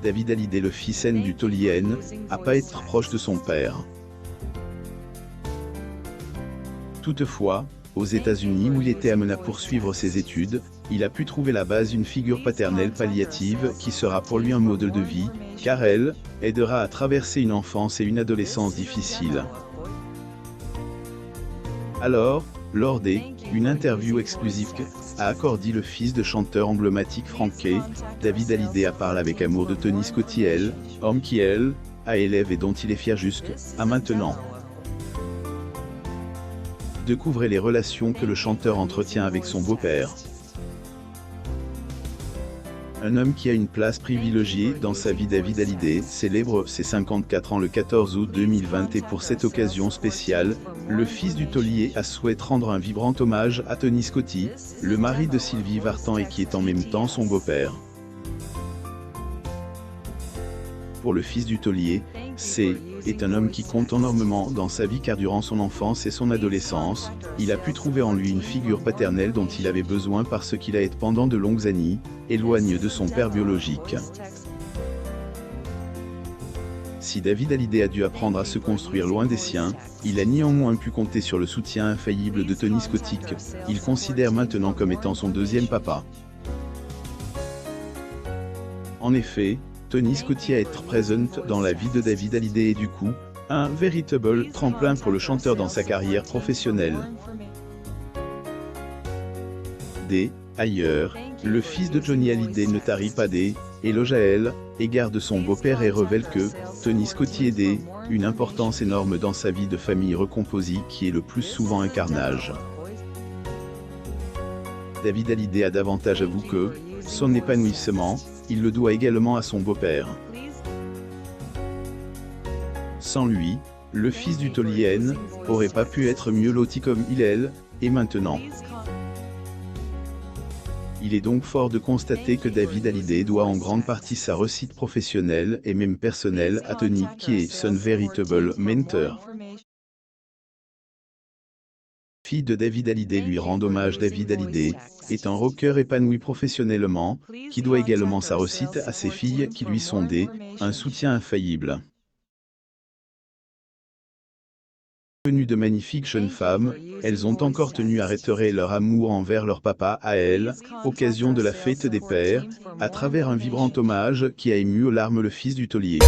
David Hallyday, le fils aîné du taulier N, à pas être proche de son père. Toutefois, aux États-Unis où il était amené à poursuivre ses études, il a pu trouver la base d'une figure paternelle palliative qui sera pour lui un modèle de vie, car elle aidera à traverser une enfance et une adolescence difficiles. Alors, lors une interview exclusive a accordé le fils de chanteur emblématique Frankie, David Hallyday a parlé avec amour de Tony Scotty, homme qui a élève et dont il est fier jusqu'à maintenant. Découvrez les relations que le chanteur entretient avec son beau-père. Un homme qui a une place privilégiée dans sa vie. David Hallyday célèbre ses 54 ans le 14 août 2020 et pour cette occasion spéciale, le fils du taulier souhaite rendre un vibrant hommage à Tony Scotty, le mari de Sylvie Vartan et qui est en même temps son beau-père. Pour le fils du taulier, est un homme qui compte énormément dans sa vie car durant son enfance et son adolescence, il a pu trouver en lui une figure paternelle dont il avait besoin parce qu'il a été pendant de longues années éloigné de son père biologique. Si David Hallyday a dû apprendre à se construire loin des siens, il a néanmoins pu compter sur le soutien infaillible de Tony Scotty, qu'il considère maintenant comme étant son deuxième papa. En effet, Tony Scotty a été présent dans la vie de David Hallyday et du coup, un véritable tremplin pour le chanteur dans sa carrière professionnelle. Ailleurs, le fils de Johnny Hallyday ne tarit pas éloges à égard de son beau-père et révèle que Tony Scotty a une importance énorme dans sa vie de famille recomposée qui est le plus souvent un carnage. David Hallyday a davantage avoué que son épanouissement, il le doit également à son beau-père. Sans lui, le fils du taulier N aurait pas pu être mieux loti comme il est maintenant. Il est donc fort de constater que David Hallyday doit en grande partie sa réussite professionnelle et même personnelle à Tony qui est son véritable mentor. Fille de David Hallyday lui rend hommage. David Hallyday est un rocker épanoui professionnellement, qui doit également sa réussite à ses filles qui lui sont un soutien infaillible. Venues de magnifiques jeunes femmes, elles ont encore tenu à réitérer leur amour envers leur papa à occasion de la fête des pères, à travers un vibrant hommage qui a ému aux larmes le fils du taulier.